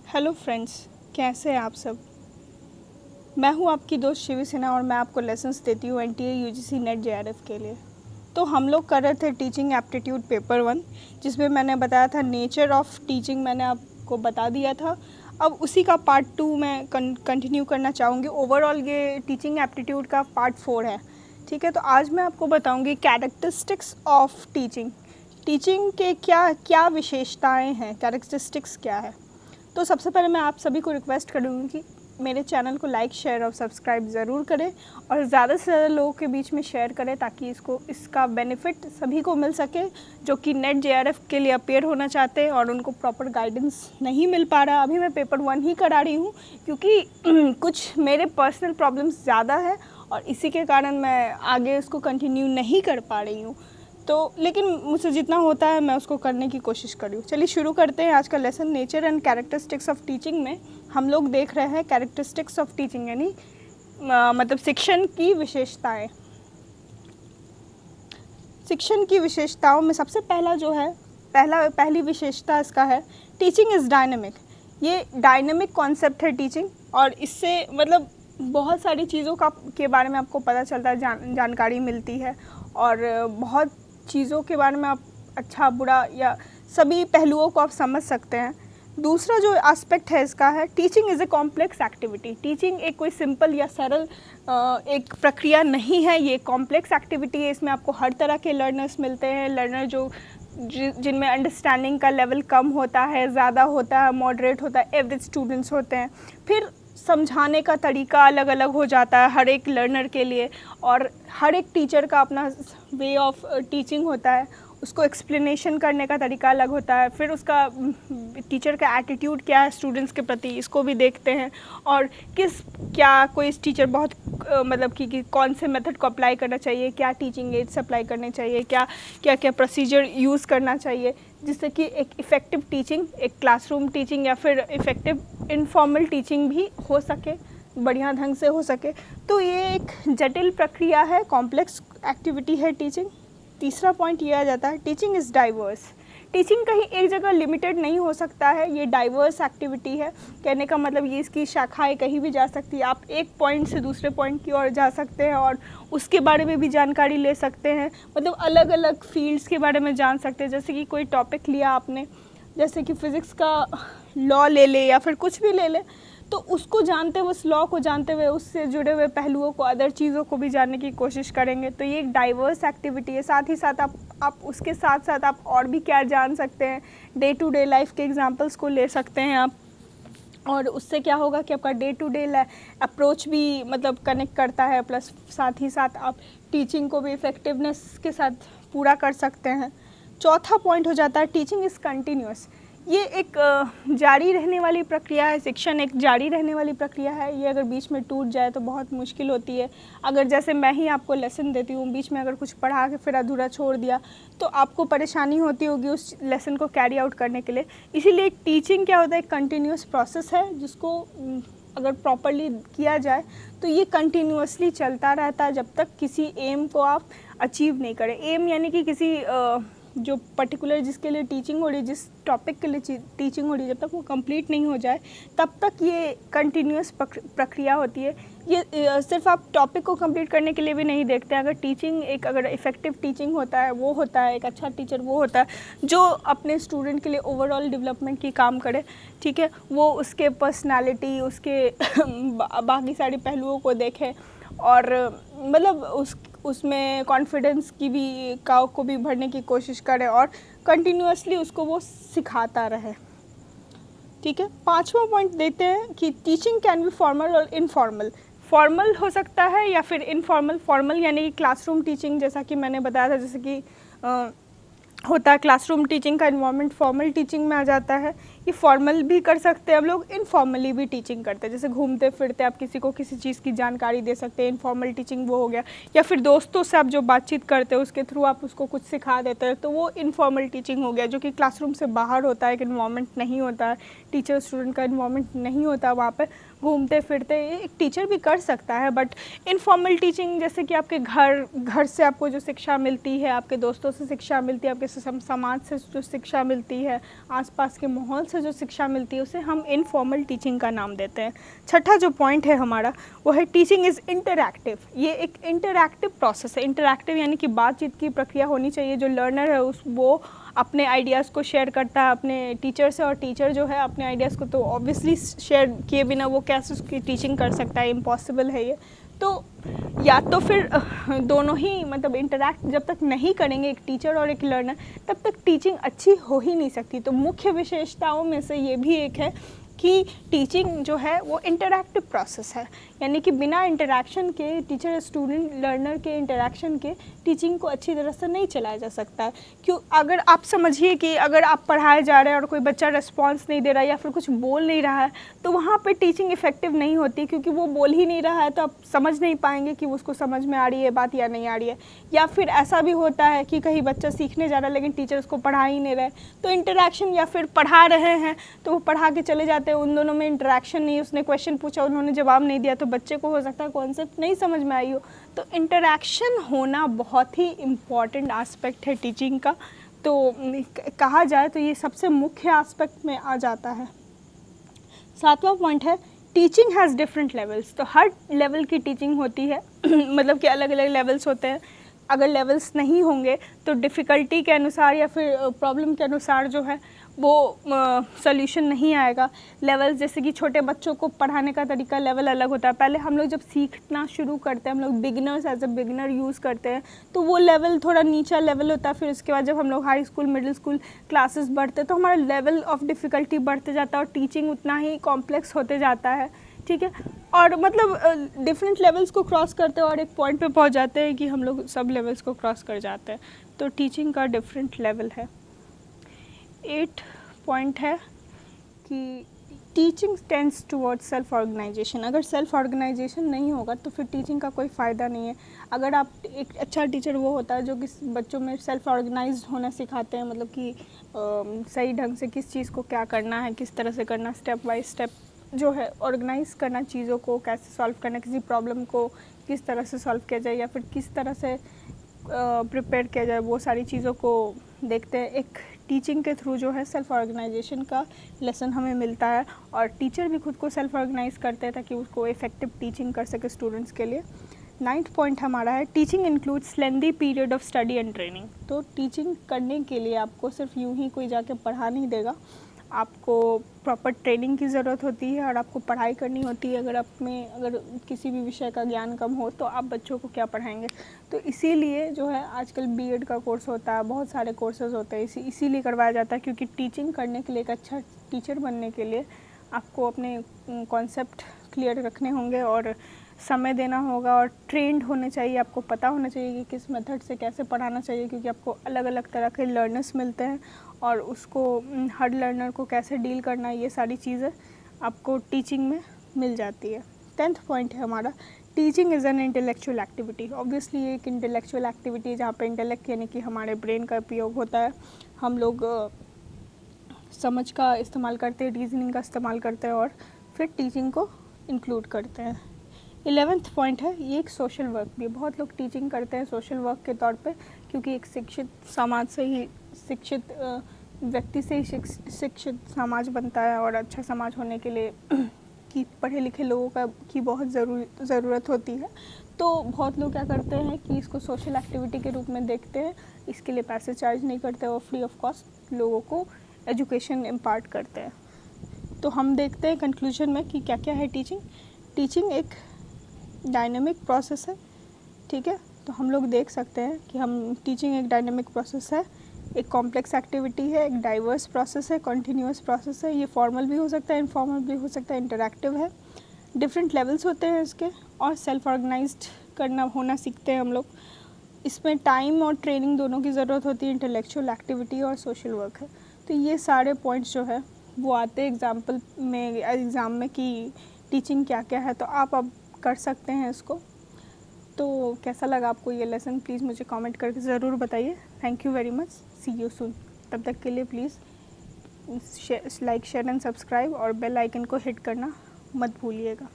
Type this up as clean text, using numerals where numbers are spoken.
Hello friends, कैसे हैं आप सब। मैं हूं आपकी दोस्त शिवी सिन्हा और मैं आपको लेसन्स देती हूं एनटीए यूजीसी नेट जेआरएफ के लिए। तो हम लोग कर रहे थे टीचिंग एप्टीट्यूड पेपर 1, जिसमें मैंने बताया था नेचर ऑफ टीचिंग, मैंने आपको बता दिया था। अब उसी का पार्ट 2 मैं कंटिन्यू करना चाहूँगी। ओवरऑल ये टीचिंग एप्टीट्यूड का पार्ट 4 है, ठीक है। तो आज मैं आपको बताऊँगी कैरेक्टरिस्टिक्स ऑफ टीचिंग। टीचिंग के क्या क्या विशेषताएँ हैं, कैरेक्टरिस्टिक्स क्या है। तो सबसे पहले मैं आप सभी को रिक्वेस्ट करूँगी कि मेरे चैनल को लाइक, शेयर और सब्सक्राइब ज़रूर करें और ज़्यादा से ज़्यादा लोगों के बीच में शेयर करें ताकि इसका बेनिफिट सभी को मिल सके जो कि नेट जेआरएफ के लिए अपेयर होना चाहते हैं और उनको प्रॉपर गाइडेंस नहीं मिल पा रहा। अभी मैं पेपर 1 ही करा रही हूँ क्योंकि कुछ मेरे पर्सनल प्रॉब्लम्स ज़्यादा है और इसी के कारण मैं आगे उसको कंटिन्यू नहीं कर पा रही हूँ। तो लेकिन मुझसे जितना होता है मैं उसको करने की कोशिश कर रही हूँ। चलिए शुरू करते हैं आज का lesson. Nature and characteristics of teaching में हम लोग देख रहे हैं कैरेक्टरिस्टिक्स ऑफ टीचिंग, यानी मतलब शिक्षण की विशेषताएं। शिक्षण की विशेषताओं में सबसे पहला जो है, पहली विशेषता इसका है टीचिंग इज़ डायनेमिक। ये डायनेमिक कॉन्सेप्ट है टीचिंग और इससे मतलब बहुत सारी चीज़ों के बारे में आपको पता चलता है, जानकारी मिलती है और बहुत चीज़ों के बारे में आप अच्छा बुरा या सभी पहलुओं को आप समझ सकते हैं। दूसरा जो एस्पेक्ट है इसका है teaching is a complex activity. Teaching एक कोई सिंपल या सरल एक प्रक्रिया नहीं है, ये कॉम्प्लेक्स एक्टिविटी है। इसमें आपको हर तरह के लर्नर्स मिलते हैं, लर्नर जिनमें अंडरस्टैंडिंग का लेवल कम होता है, ज़्यादा होता है, मॉडरेट होता है, एवरेज स्टूडेंट्स होते हैं। फिर समझाने का तरीका अलग अलग हो जाता है हर एक लर्नर के लिए और हर एक टीचर का अपना वे ऑफ टीचिंग होता है, उसको एक्सप्लेनेशन करने का तरीका अलग होता है। फिर उसका टीचर का एटीट्यूड क्या है स्टूडेंट्स के प्रति, इसको भी देखते हैं और कोई टीचर बहुत मतलब कि कौन से मेथड को अप्लाई करना चाहिए, क्या टीचिंग एड्स अप्लाई करने चाहिए, क्या प्रोसीजर यूज़ करना चाहिए जिससे कि एक इफ़ेक्टिव टीचिंग, एक क्लासरूम टीचिंग या फिर इफ़ेक्टिव इनफॉर्मल टीचिंग भी हो सके, बढ़िया ढंग से हो सके। तो ये एक जटिल प्रक्रिया है, कॉम्प्लेक्स एक्टिविटी है टीचिंग। तीसरा पॉइंट ये आ जाता है टीचिंग इज़ डाइवर्स। टीचिंग कहीं एक जगह लिमिटेड नहीं हो सकता है, ये डाइवर्स एक्टिविटी है। कहने का मतलब ये इसकी शाखाएं कहीं भी जा सकती है। आप एक पॉइंट से दूसरे पॉइंट की ओर जा सकते हैं और उसके बारे में भी जानकारी ले सकते हैं, मतलब अलग अलग फील्ड्स के बारे में जान सकते हैं। जैसे कि कोई टॉपिक लिया आपने, जैसे कि फ़िज़िक्स का लॉ ले ले या फिर कुछ भी ले ले, तो उसको जानते हुए, उस लॉ को जानते हुए उससे जुड़े हुए पहलुओं को, अदर चीज़ों को भी जानने की कोशिश करेंगे। तो ये एक डाइवर्स एक्टिविटी है। साथ ही साथ आप उसके साथ साथ आप और भी क्या जान सकते हैं, डे टू डे लाइफ के एग्जांपल्स को ले सकते हैं आप, और उससे क्या होगा कि आपका डे टू डे अप्रोच भी मतलब कनेक्ट करता है, प्लस साथ ही साथ आप टीचिंग को भी इफ़ेक्टिवनेस के साथ पूरा कर सकते हैं। चौथा पॉइंट हो जाता है टीचिंग इज़ कंटिन्यूअस। ये एक जारी रहने वाली प्रक्रिया है। शिक्षण एक जारी रहने वाली प्रक्रिया है। ये अगर बीच में टूट जाए तो बहुत मुश्किल होती है। अगर जैसे मैं ही आपको लेसन देती हूँ, बीच में अगर कुछ पढ़ा के फिर अधूरा छोड़ दिया तो आपको परेशानी होती होगी उस लेसन को कैरी आउट करने के लिए। इसीलिए टीचिंग क्या होता है, एक कंटिन्यूअस प्रोसेस है जिसको अगर प्रॉपरली किया जाए तो ये कंटिन्यूअसली चलता रहता है जब तक किसी एम को आप अचीव नहीं करें। एम यानी कि किसी जो पर्टिकुलर जिसके लिए टीचिंग हो रही है, जिस टॉपिक के लिए टीचिंग हो रही है, जब तक वो कंप्लीट नहीं हो जाए तब तक ये कंटिन्यूअस प्रक्रिया होती है। ये सिर्फ आप टॉपिक को कंप्लीट करने के लिए भी नहीं देखते हैं। अगर इफ़ेक्टिव टीचिंग होता है, वो होता है एक अच्छा टीचर, वो होता है जो अपने स्टूडेंट के लिए ओवरऑल डेवलपमेंट की काम करे, ठीक है। वो उसके पर्सनालिटी, उसके बाकी सारे पहलुओं को देखे और मतलब उसमें कॉन्फिडेंस को भी भरने की कोशिश करे और कंटिन्यूअसली उसको वो सिखाता रहे, ठीक है। पांचवा पॉइंट देते हैं कि टीचिंग कैन बी फॉर्मल और इनफॉर्मल। फॉर्मल हो सकता है या फिर इनफॉर्मल। फॉर्मल यानी कि क्लासरूम टीचिंग, जैसा कि मैंने बताया था, जैसे कि होता है क्लासरूम टीचिंग का इन्वायरमेंट फॉर्मल टीचिंग में आ जाता है। ये फॉर्मल भी कर सकते हैं हम लोग, इनफॉर्मली भी टीचिंग करते हैं। जैसे घूमते फिरते आप किसी को किसी चीज़ की जानकारी दे सकते हैं, इनफॉर्मल टीचिंग वो हो गया। या फिर दोस्तों से आप जो बातचीत करते हो उसके थ्रू आप उसको कुछ सिखा देते हैं, तो वो इनफॉर्मल टीचिंग हो गया, जो कि क्लासरूम से बाहर होता है, एक इन्वायरमेंट नहीं होता है, टीचर स्टूडेंट का इन्वायरमेंट नहीं होता वहाँ पर। घूमते फिरते एक टीचर भी कर सकता है, बट इनफॉर्मल टीचिंग जैसे कि आपके घर से आपको जो शिक्षा मिलती है, आपके दोस्तों से शिक्षा मिलती है, आपके समाज से जो शिक्षा मिलती है, आसपास के माहौल से से जो शिक्षा मिलती है उसे हम इनफॉर्मल टीचिंग का नाम देते हैं। छठा जो पॉइंट है हमारा वो है टीचिंग इज़ इंटरैक्टिव। ये एक इंटरैक्टिव प्रोसेस है। इंटरैक्टिव यानी कि बातचीत की प्रक्रिया होनी चाहिए। जो लर्नर है वो अपने आइडियाज़ को शेयर करता है अपने टीचर से, और टीचर जो है अपने आइडियाज़ को तो ऑब्वियसली शेयर किए बिना वो कैसे उसकी टीचिंग कर सकता है, इम्पॉसिबल है ये। तो या तो फिर दोनों ही मतलब इंटरैक्ट जब तक नहीं करेंगे एक टीचर और एक लर्नर, तब तक टीचिंग अच्छी हो ही नहीं सकती। तो मुख्य विशेषताओं में से ये भी एक है कि टीचिंग जो है वो इंटरैक्टिव प्रोसेस है, यानी कि बिना इंटरैक्शन के, टीचर स्टूडेंट लर्नर के इंटरैक्शन के टीचिंग को अच्छी तरह से नहीं चलाया जा सकता है। क्यों? अगर आप समझिए कि अगर आप पढ़ाए जा रहे हैं और कोई बच्चा रिस्पॉन्स नहीं दे रहा है या फिर कुछ बोल नहीं रहा है, तो वहाँ पे टीचिंग इफ़ेक्टिव नहीं होती, क्योंकि वो बोल ही नहीं रहा है तो आप समझ नहीं पाएंगे कि उसको समझ में आ रही है बात या नहीं आ रही है। या फिर ऐसा भी होता है कि कहीं बच्चा सीखने जा रहा है लेकिन टीचर उसको पढ़ा ही नहीं रहे, तो इंटरैक्शन, या फिर पढ़ा रहे हैं तो वो पढ़ा के चले जाते हैं, उन दोनों में इंटरैक्शन नहीं, उसने क्वेश्चन पूछा उन्होंने जवाब नहीं दिया, तो बच्चे को हो सकता है कॉन्सेप्ट नहीं समझ में आई हो। तो इंटरैक्शन होना बहुत ही इम्पॉर्टेंट एस्पेक्ट है टीचिंग का। तो कहा जाए तो ये सबसे मुख्य एस्पेक्ट में आ जाता है। सातवां पॉइंट है टीचिंग हैज़ डिफरेंट लेवल्स। तो हर लेवल की टीचिंग होती है मतलब कि अलग अलग लेवल्स होते हैं। अगर लेवल्स नहीं होंगे तो डिफ़िकल्टी के अनुसार या फिर प्रॉब्लम के अनुसार जो है वो सॉल्यूशन नहीं आएगा। लेवल्स जैसे कि छोटे बच्चों को पढ़ाने का तरीका लेवल अलग होता है। पहले हम लोग जब सीखना शुरू करते हैं, हम लोग beginners as a beginner use करते हैं, तो वो लेवल थोड़ा नीचा लेवल होता है। फिर उसके बाद जब हम लोग high school, middle school classes बढ़ते हैं तो हमारा लेवल ऑफ डिफ़िकल्टी बढ़ते जाता है और टीचिंग उतना ही कॉम्प्लेक्स होते जाता है। ठीक है, और मतलब डिफरेंट लेवल्स को क्रॉस करते हैं और एक पॉइंट पे पहुंच जाते हैं कि हम लोग सब लेवल्स को क्रॉस कर जाते हैं। तो टीचिंग का डिफरेंट लेवल है। 8 पॉइंट है कि teaching tends towards self organization. अगर सेल्फ ऑर्गेनाइजेशन नहीं होगा तो फिर टीचिंग का कोई फ़ायदा नहीं है। अगर आप एक अच्छा टीचर वो होता है जो कि बच्चों में सेल्फ ऑर्गेनाइज्ड होना सिखाते हैं, मतलब कि सही ढंग से किस चीज़ को क्या करना है, किस तरह से करना, स्टेप बाय स्टेप जो है ऑर्गेनाइज करना, चीज़ों को कैसे सॉल्व करना, किसी प्रॉब्लम को किस तरह से सॉल्व किया जाए या फिर किस तरह से प्रिपेयर किया जाए, वो सारी चीज़ों को देखते हैं। एक टीचिंग के थ्रू जो है सेल्फ ऑर्गेनाइजेशन का लेसन हमें मिलता है और टीचर भी खुद को सेल्फ ऑर्गेनाइज करते हैं ताकि उसको इफेक्टिव टीचिंग कर सके स्टूडेंट्स के लिए। 9th पॉइंट हमारा है teaching includes lengthy period of study and training. तो टीचिंग करने के लिए आपको सिर्फ यूं ही कोई जाके पढ़ा नहीं देगा, आपको प्रॉपर ट्रेनिंग की ज़रूरत होती है और आपको पढ़ाई करनी होती है। अगर किसी भी विषय का ज्ञान कम हो तो आप बच्चों को क्या पढ़ाएंगे। तो इसीलिए जो है आजकल बीएड का कोर्स होता है, बहुत सारे कोर्सेज होते हैं, इसीलिए करवाया जाता है, क्योंकि टीचिंग करने के लिए, एक अच्छा टीचर बनने के लिए आपको अपने कॉन्सेप्ट क्लियर रखने होंगे और समय देना होगा और ट्रेंड होने चाहिए। आपको पता होना चाहिए कि किस मेथड से कैसे पढ़ाना चाहिए, क्योंकि आपको अलग अलग तरह के लर्नर्स मिलते हैं और उसको हर लर्नर को कैसे डील करना है, ये सारी चीज़ें आपको टीचिंग में मिल जाती है। 10th पॉइंट है हमारा teaching is an intellectual activity. Obviously ये एक इंटेलेक्चुअल एक्टिविटी है जहाँ पे इंटेलेक्ट यानी कि हमारे ब्रेन का उपयोग होता है। हम लोग समझ का इस्तेमाल करते हैं, रीजनिंग का इस्तेमाल करते हैं और फिर टीचिंग को इंक्लूड करते हैं। 11th पॉइंट है ये एक सोशल वर्क भी है। बहुत लोग टीचिंग करते हैं सोशल वर्क के तौर पे, क्योंकि एक शिक्षित समाज से ही, शिक्षित व्यक्ति से ही शिक्षित समाज बनता है और अच्छा समाज होने के लिए कि पढ़े लिखे लोगों की बहुत ज़रूरत होती है। तो बहुत लोग क्या करते हैं कि इसको सोशल एक्टिविटी के रूप में देखते हैं, इसके लिए पैसे चार्ज नहीं करते और फ्री ऑफ कॉस्ट लोगों को एजुकेशन इम्पार्ट करते हैं। तो हम देखते हैं कंक्लूजन में कि क्या क्या है टीचिंग। टीचिंग एक डायनेमिक प्रोसेस है, ठीक है। तो हम लोग देख सकते हैं कि हम टीचिंग एक डायनेमिक प्रोसेस है, एक कॉम्प्लेक्स एक्टिविटी है, एक डाइवर्स प्रोसेस है, कॉन्टीन्यूअस प्रोसेस है। ये फॉर्मल भी हो सकता है, इनफॉर्मल भी हो सकता है, इंटरैक्टिव है। डिफरेंट लेवल्स होते हैं इसके और सेल्फ ऑर्गेनाइज्ड होना सीखते हैं हम लोग। इसमें टाइम और ट्रेनिंग दोनों की ज़रूरत होती है, इंटेलेक्चुअल एक्टिविटी और सोशल वर्क है। तो ये सारे पॉइंट्स जो है वो आते हैं एग्ज़ाम में कि टीचिंग क्या क्या है, तो आप अब कर सकते हैं इसको। तो कैसा लगा आपको ये लेसन, प्लीज़ मुझे कमेंट करके ज़रूर बताइए। Thank you very much, see you soon. तब तक के लिए please like, share and subscribe और बेल आइकन को हिट करना मत भूलिएगा।